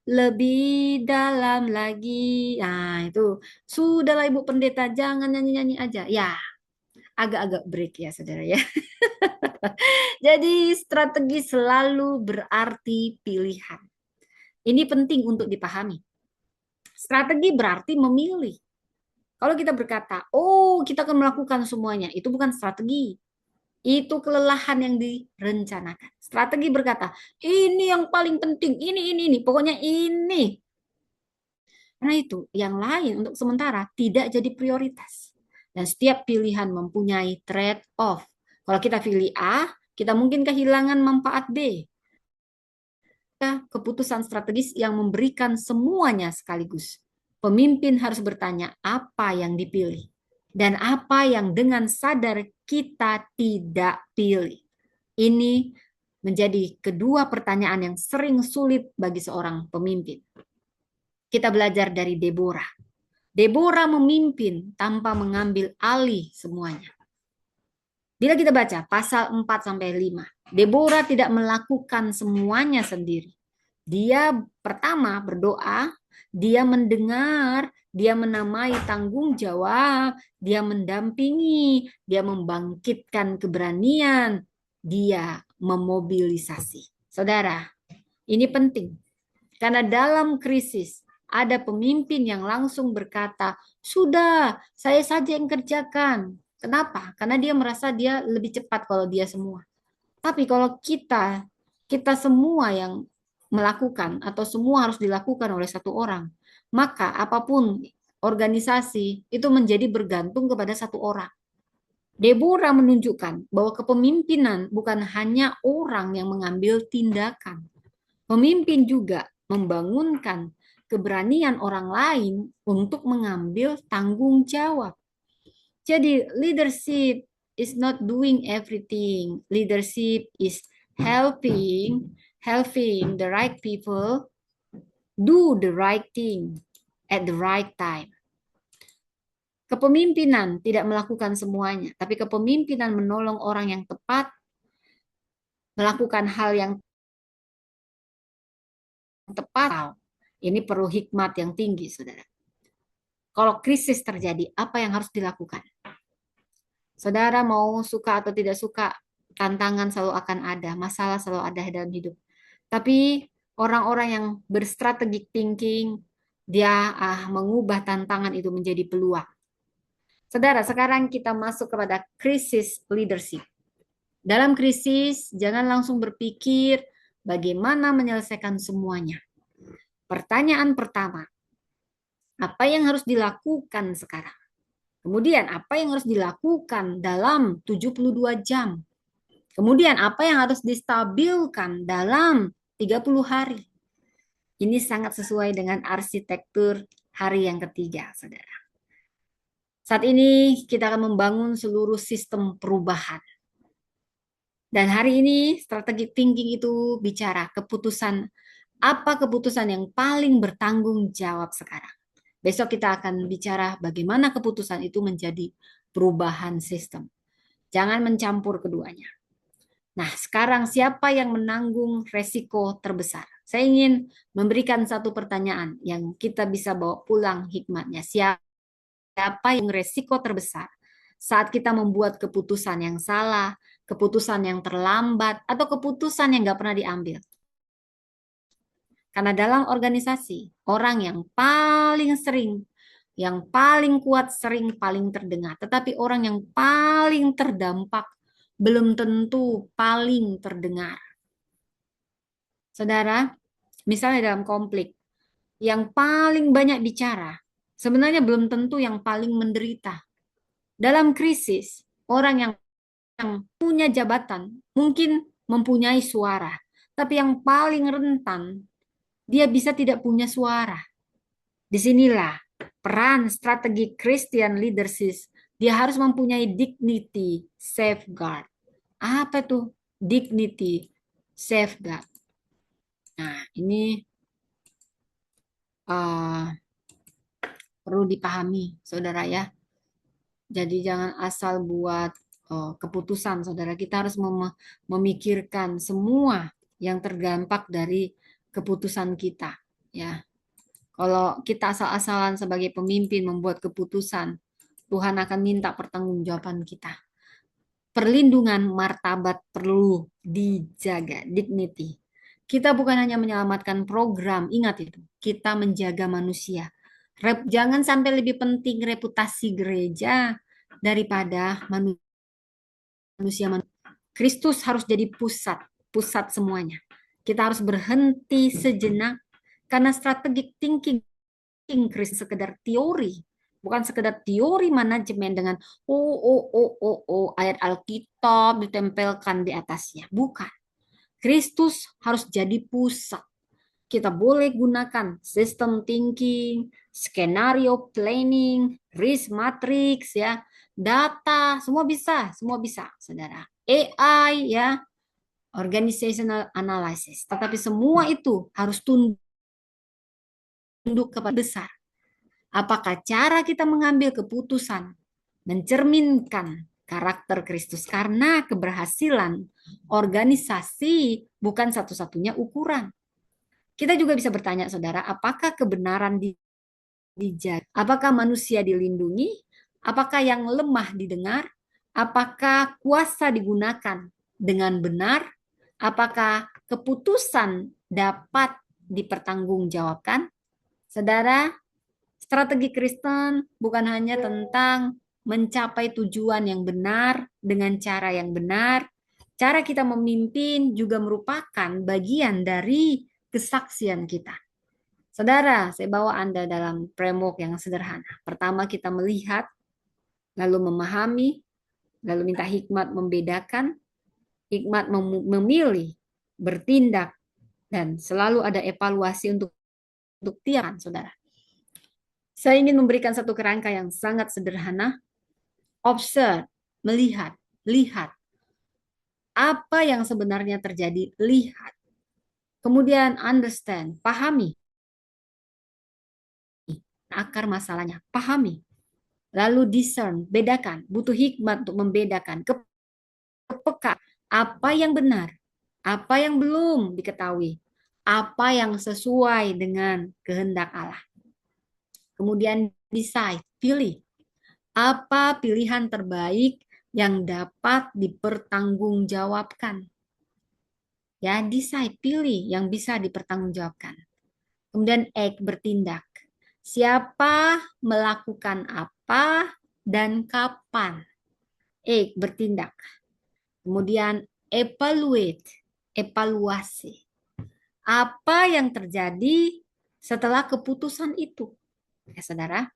lagi. Nah, itu sudahlah Ibu Pendeta, jangan nyanyi-nyanyi aja. Ya, agak-agak break ya, saudara ya. Jadi strategi selalu berarti pilihan. Ini penting untuk dipahami. Strategi berarti memilih. Kalau kita berkata, oh kita akan melakukan semuanya, itu bukan strategi. Itu kelelahan yang direncanakan. Strategi berkata, ini yang paling penting, ini. Pokoknya ini. Karena itu, yang lain untuk sementara tidak jadi prioritas. Dan setiap pilihan mempunyai trade-off. Kalau kita pilih A, kita mungkin kehilangan manfaat B. Keputusan strategis yang memberikan semuanya sekaligus. Pemimpin harus bertanya apa yang dipilih dan apa yang dengan sadar kita tidak pilih. Ini menjadi kedua pertanyaan yang sering sulit bagi seorang pemimpin. Kita belajar dari Deborah. Deborah memimpin tanpa mengambil alih semuanya. Bila kita baca pasal 4-5, Deborah tidak melakukan semuanya sendiri. Dia pertama berdoa, dia mendengar, dia menamai tanggung jawab, dia mendampingi, dia membangkitkan keberanian, dia memobilisasi. Saudara, ini penting. Karena dalam krisis ada pemimpin yang langsung berkata, sudah, saya saja yang kerjakan. Kenapa? Karena dia merasa dia lebih cepat kalau dia semua. Tapi kalau kita semua yang melakukan atau semua harus dilakukan oleh satu orang, maka apapun organisasi itu menjadi bergantung kepada satu orang. Deborah menunjukkan bahwa kepemimpinan bukan hanya orang yang mengambil tindakan. Pemimpin juga membangunkan keberanian orang lain untuk mengambil tanggung jawab. Jadi leadership is not doing everything. Leadership is helping the right people do the right thing at the right time. Kepemimpinan tidak melakukan semuanya, tapi kepemimpinan menolong orang yang tepat, melakukan hal yang tepat. Ini perlu hikmat yang tinggi, saudara. Kalau krisis terjadi, apa yang harus dilakukan? Saudara mau suka atau tidak suka, tantangan selalu akan ada, masalah selalu ada dalam hidup. Tapi orang-orang yang berstrategic thinking, dia mengubah tantangan itu menjadi peluang. Saudara, sekarang kita masuk kepada krisis leadership. Dalam krisis, jangan langsung berpikir bagaimana menyelesaikan semuanya. Pertanyaan pertama, apa yang harus dilakukan sekarang? Kemudian, apa yang harus dilakukan dalam 72 jam? Kemudian, apa yang harus distabilkan dalam 30 hari? Ini sangat sesuai dengan arsitektur hari yang ketiga, saudara. Saat ini kita akan membangun seluruh sistem perubahan. Dan hari ini strategi thinking itu bicara apa keputusan yang paling bertanggung jawab sekarang. Besok kita akan bicara bagaimana keputusan itu menjadi perubahan sistem. Jangan mencampur keduanya. Nah, sekarang siapa yang menanggung resiko terbesar? Saya ingin memberikan satu pertanyaan yang kita bisa bawa pulang hikmatnya. Siapa yang resiko terbesar saat kita membuat keputusan yang salah, keputusan yang terlambat, atau keputusan yang nggak pernah diambil? Karena dalam organisasi, orang yang paling sering Yang paling kuat sering paling terdengar, tetapi orang yang paling terdampak belum tentu paling terdengar. Saudara, misalnya dalam konflik, yang paling banyak bicara sebenarnya belum tentu yang paling menderita. Dalam krisis, orang yang punya jabatan mungkin mempunyai suara, tapi yang paling rentan dia bisa tidak punya suara. Disinilah peran strategi Christian leadership. Dia harus mempunyai dignity safeguard. Apa tuh dignity safeguard? Nah, ini uh, perlu dipahami, saudara ya. Jadi jangan asal buat keputusan, saudara. Kita harus memikirkan semua yang terdampak dari keputusan kita, ya. Kalau kita asal-asalan sebagai pemimpin membuat keputusan, Tuhan akan minta pertanggungjawaban kita. Perlindungan martabat perlu dijaga, dignity. Kita bukan hanya menyelamatkan program, ingat itu. Kita menjaga manusia. Jangan sampai lebih penting reputasi gereja daripada manusia. Kristus harus jadi pusat semuanya. Kita harus berhenti sejenak karena strategic thinking Kristus sekedar teori, bukan sekedar teori manajemen dengan ayat Alkitab ditempelkan di atasnya. Bukan. Kristus harus jadi pusat. Kita boleh gunakan sistem thinking, skenario planning, risk matrix ya, data, semua bisa, saudara. AI ya, organizational analysis. Tetapi semua itu harus tunduk kepada besar. Apakah cara kita mengambil keputusan mencerminkan karakter Kristus? Karena keberhasilan organisasi bukan satu-satunya ukuran. Kita juga bisa bertanya, saudara, apakah kebenaran dijaga? Apakah manusia dilindungi? Apakah yang lemah didengar? Apakah kuasa digunakan dengan benar? Apakah keputusan dapat dipertanggungjawabkan? Saudara, strategi Kristen bukan hanya tentang mencapai tujuan yang benar dengan cara yang benar. Cara kita memimpin juga merupakan bagian dari kesaksian kita. Saudara, saya bawa Anda dalam framework yang sederhana. Pertama, kita melihat, lalu memahami, lalu minta hikmat membedakan, hikmat memilih, bertindak, dan selalu ada evaluasi untuk tiap saudara. Saya ingin memberikan satu kerangka yang sangat sederhana. Observe, melihat, lihat. Apa yang sebenarnya terjadi, lihat. Kemudian understand, pahami. Akar masalahnya, pahami. Lalu discern, bedakan. Butuh hikmat untuk membedakan. Kepeka, apa yang benar, apa yang belum diketahui, apa yang sesuai dengan kehendak Allah. Kemudian decide, pilih. Apa pilihan terbaik yang dapat dipertanggungjawabkan? Ya, decide, pilih yang bisa dipertanggungjawabkan. Kemudian act, bertindak. Siapa melakukan apa dan kapan? Act, bertindak. Kemudian evaluate, evaluasi. Apa yang terjadi setelah keputusan itu? Ya, saudara.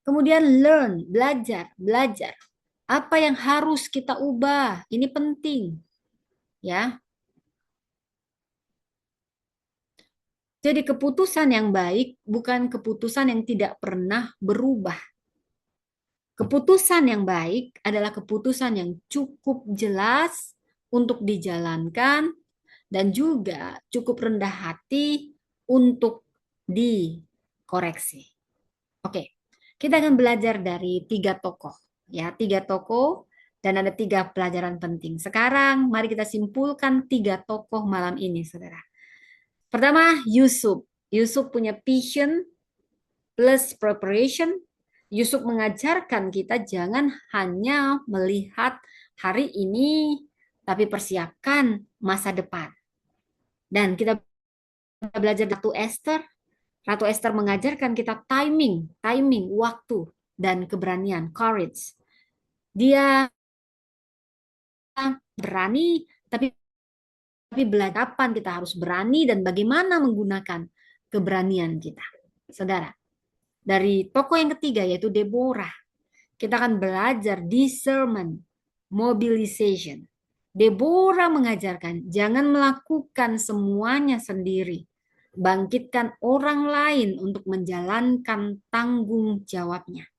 Kemudian learn, belajar, belajar. Apa yang harus kita ubah? Ini penting. Ya. Jadi keputusan yang baik bukan keputusan yang tidak pernah berubah. Keputusan yang baik adalah keputusan yang cukup jelas untuk dijalankan dan juga cukup rendah hati untuk dikoreksi. Oke, kita akan belajar dari 3 tokoh. Ya, 3 tokoh dan ada 3 pelajaran penting. Sekarang mari kita simpulkan 3 tokoh malam ini, saudara. Pertama, Yusuf. Yusuf punya vision plus preparation. Yusuf mengajarkan kita jangan hanya melihat hari ini, tapi persiapkan masa depan. Dan kita belajar Ratu Esther Ratu Esther mengajarkan kita timing, waktu, dan keberanian, courage. Dia berani, tapi belajar kapan kita harus berani dan bagaimana menggunakan keberanian kita. Saudara, dari tokoh yang ketiga yaitu Deborah, kita akan belajar discernment, mobilization. Deborah mengajarkan jangan melakukan semuanya sendiri. Bangkitkan orang lain untuk menjalankan tanggung jawabnya.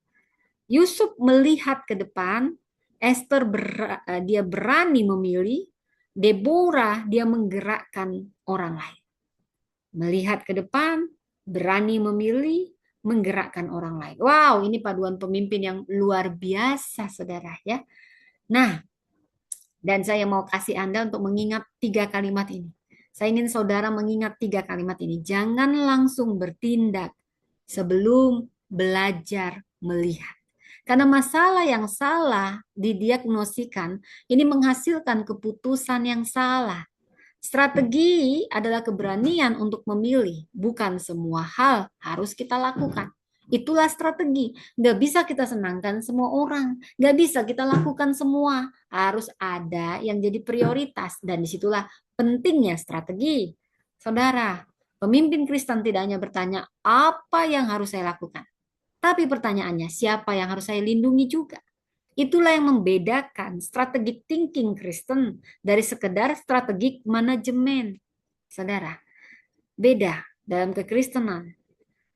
Yusuf melihat ke depan, Esther dia berani memilih, Deborah dia menggerakkan orang lain. Melihat ke depan, berani memilih, menggerakkan orang lain. Wow, ini paduan pemimpin yang luar biasa, saudara ya. Nah, dan saya mau kasih Anda untuk mengingat 3 kalimat ini. Saya ingin saudara mengingat 3 kalimat ini. Jangan langsung bertindak sebelum belajar melihat. Karena masalah yang salah didiagnosikan, ini menghasilkan keputusan yang salah. Strategi adalah keberanian untuk memilih. Bukan semua hal harus kita lakukan. Itulah strategi. Nggak bisa kita senangkan semua orang. Nggak bisa kita lakukan semua. Harus ada yang jadi prioritas. Dan disitulah pentingnya strategi. Saudara, pemimpin Kristen tidak hanya bertanya, apa yang harus saya lakukan? Tapi pertanyaannya, siapa yang harus saya lindungi juga? Itulah yang membedakan strategic thinking Kristen dari sekedar strategic manajemen. Saudara, beda dalam kekristenan.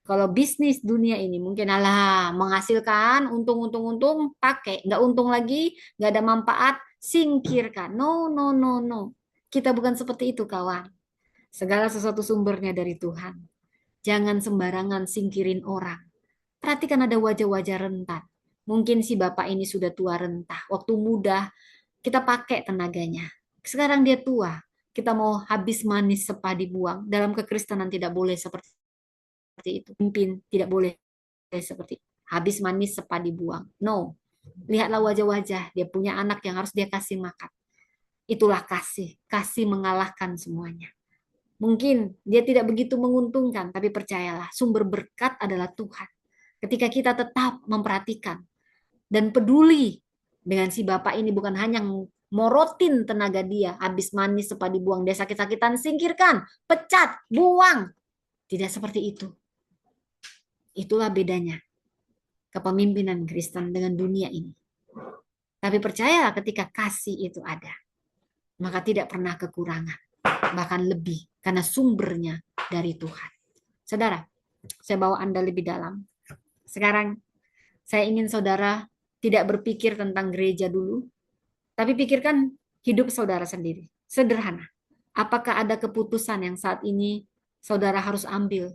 Kalau bisnis dunia ini mungkin alah menghasilkan untung, pakai. Nggak untung lagi, nggak ada manfaat, singkirkan. No, no, no, no. Kita bukan seperti itu kawan. Segala sesuatu sumbernya dari Tuhan. Jangan sembarangan singkirin orang. Perhatikan ada wajah-wajah rentan. Mungkin si bapak ini sudah tua rentah. Waktu muda kita pakai tenaganya. Sekarang dia tua. Kita mau habis manis sepadi buang. Dalam kekristenan tidak boleh seperti itu. Pimpin tidak boleh seperti itu. Habis manis sepadi buang. No. Lihatlah wajah-wajah. Dia punya anak yang harus dia kasih makan. Itulah kasih. Kasih mengalahkan semuanya. Mungkin dia tidak begitu menguntungkan, tapi percayalah, sumber berkat adalah Tuhan. Ketika kita tetap memperhatikan dan peduli dengan si bapak ini, bukan hanya morotin tenaga dia, habis manis sepadi buang, dia sakit-sakitan, singkirkan, pecat, buang. Tidak seperti itu. Itulah bedanya kepemimpinan Kristen dengan dunia ini. Tapi percayalah ketika kasih itu ada, maka tidak pernah kekurangan, bahkan lebih, karena sumbernya dari Tuhan. Saudara, saya bawa Anda lebih dalam. Sekarang saya ingin saudara tidak berpikir tentang gereja dulu, tapi pikirkan hidup saudara sendiri. Sederhana. Apakah ada keputusan yang saat ini saudara harus ambil?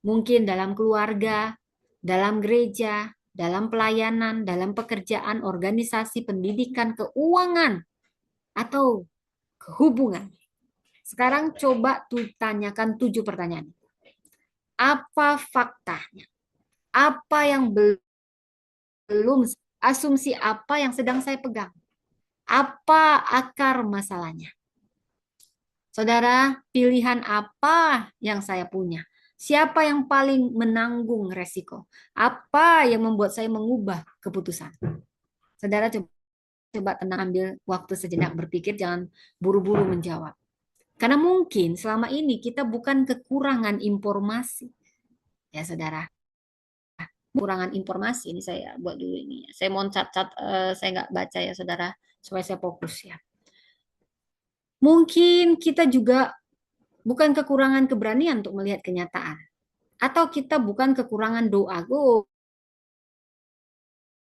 Mungkin dalam keluarga, dalam gereja, dalam pelayanan, dalam pekerjaan, organisasi, pendidikan, keuangan, atau hubungan. Sekarang coba tanyakan 7 pertanyaan. Apa faktanya? Apa yang belum, asumsi apa yang sedang saya pegang? Apa akar masalahnya? Saudara, pilihan apa yang saya punya? Siapa yang paling menanggung resiko? Apa yang membuat saya mengubah keputusan? Saudara coba tenang, ambil waktu sejenak berpikir, jangan buru-buru menjawab. Karena mungkin selama ini kita bukan kekurangan informasi. Ya saudara, kekurangan informasi ini saya buat dulu ini. Saya mau cat-cat, saya nggak baca ya saudara, supaya saya fokus ya. Mungkin kita juga bukan kekurangan keberanian untuk melihat kenyataan. Atau kita bukan kekurangan doa.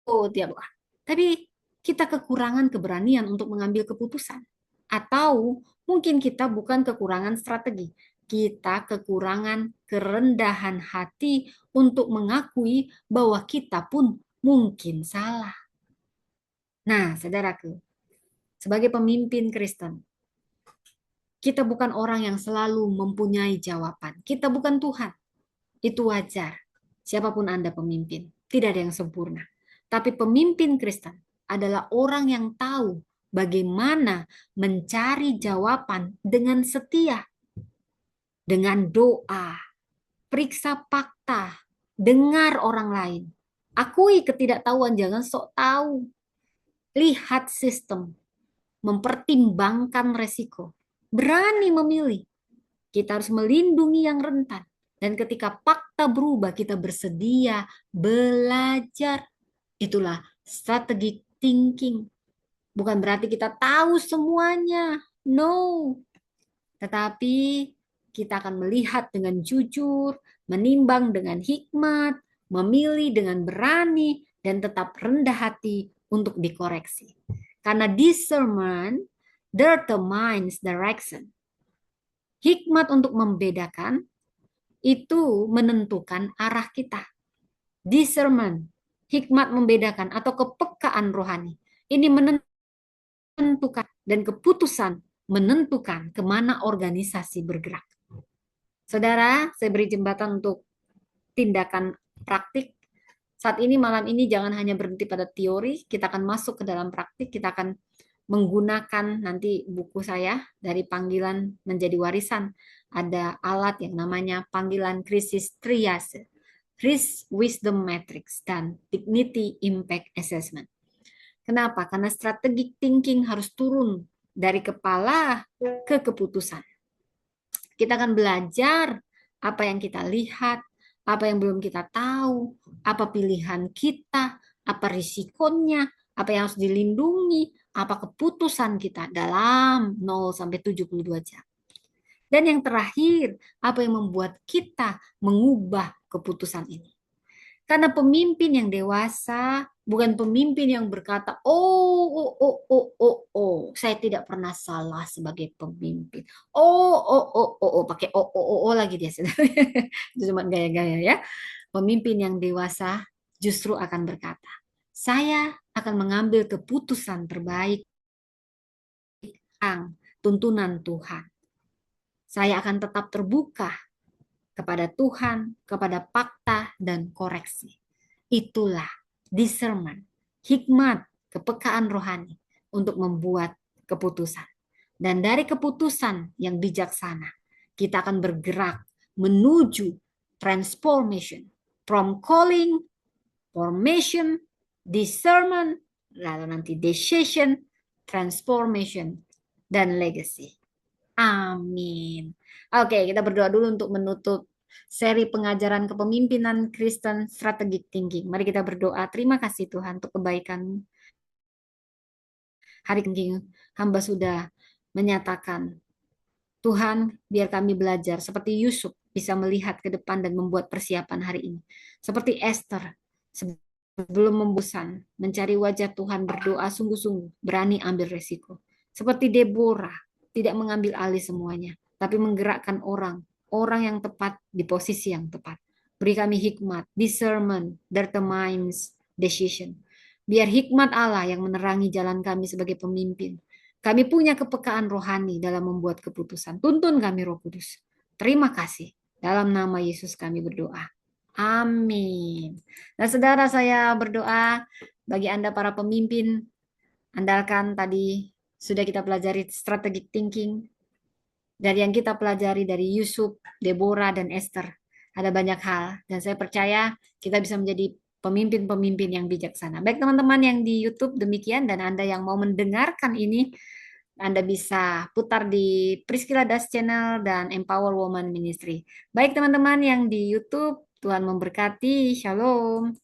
Tiap doa. Tapi kita kekurangan keberanian untuk mengambil keputusan. Atau mungkin kita bukan kekurangan strategi. Kita kekurangan kerendahan hati untuk mengakui bahwa kita pun mungkin salah. Nah, saudaraku, sebagai pemimpin Kristen, kita bukan orang yang selalu mempunyai jawaban. Kita bukan Tuhan. Itu wajar. Siapapun Anda pemimpin, tidak ada yang sempurna. Tapi pemimpin Kristen adalah orang yang tahu bagaimana mencari jawaban dengan setia, dengan doa, periksa fakta, dengar orang lain. Akui ketidaktahuan, jangan sok tahu. Lihat sistem, mempertimbangkan resiko. Berani memilih. Kita harus melindungi yang rentan. Dan ketika fakta berubah, kita bersedia belajar. Itulah strategic thinking. Bukan berarti kita tahu semuanya. No. Tetapi kita akan melihat dengan jujur, menimbang dengan hikmat, memilih dengan berani, dan tetap rendah hati untuk dikoreksi. Karena discernment determines direction. Hikmat untuk membedakan itu menentukan arah kita. Discernment, hikmat membedakan atau kepekaan rohani. Ini menentukan dan keputusan menentukan kemana organisasi bergerak. Saudara, saya beri jembatan untuk tindakan praktik. Saat ini, malam ini, jangan hanya berhenti pada teori, kita akan masuk ke dalam praktik, kita akan menggunakan nanti buku saya dari panggilan menjadi warisan. Ada alat yang namanya panggilan krisis triase, risk wisdom matrix, dan dignity impact assessment. Kenapa? Karena strategic thinking harus turun dari kepala ke keputusan. Kita akan belajar apa yang kita lihat, apa yang belum kita tahu, apa pilihan kita, apa risikonya, apa yang harus dilindungi, apa keputusan kita dalam 0 sampai 72 jam. Dan yang terakhir, apa yang membuat kita mengubah keputusan ini. Karena pemimpin yang dewasa bukan pemimpin yang berkata, saya tidak pernah salah sebagai pemimpin. Pakai lagi dia. Itu cuma gaya-gaya ya. Pemimpin yang dewasa justru akan berkata, saya akan mengambil keputusan terbaik yang tuntunan Tuhan. Saya akan tetap terbuka kepada Tuhan, kepada fakta dan koreksi. Itulah discernment, hikmat, kepekaan rohani untuk membuat keputusan. Dan dari keputusan yang bijaksana, kita akan bergerak menuju transformation from calling, formation, discernment, lalu nanti decision, transformation, dan legacy. Amin. Oke, kita berdoa dulu untuk menutup seri pengajaran kepemimpinan Kristen Strategic Thinking. Mari kita berdoa. Terima kasih Tuhan untuk kebaikan-Mu. Hari ini hamba sudah menyatakan, Tuhan, biar kami belajar seperti Yusuf bisa melihat ke depan dan membuat persiapan hari ini. Seperti Esther, sebelum membosan, mencari wajah Tuhan, berdoa sungguh-sungguh, berani ambil resiko. Seperti Deborah, tidak mengambil alih semuanya, tapi menggerakkan orang yang tepat di posisi yang tepat. Beri kami hikmat, discernment, determines decision. Biar hikmat Allah yang menerangi jalan kami sebagai pemimpin. Kami punya kepekaan rohani dalam membuat keputusan. Tuntun kami Roh Kudus. Terima kasih. Dalam nama Yesus kami berdoa. Amin. Nah, saudara, saya berdoa bagi Anda para pemimpin, andalkan tadi sudah kita pelajari strategic thinking. Dari yang kita pelajari dari Yusuf, Deborah, dan Esther. Ada banyak hal. Dan saya percaya kita bisa menjadi pemimpin-pemimpin yang bijaksana. Baik teman-teman yang di YouTube demikian, dan Anda yang mau mendengarkan ini, Anda bisa putar di Priscilla Das Channel dan Empower Woman Ministry. Baik teman-teman yang di YouTube, Tuhan memberkati. Shalom.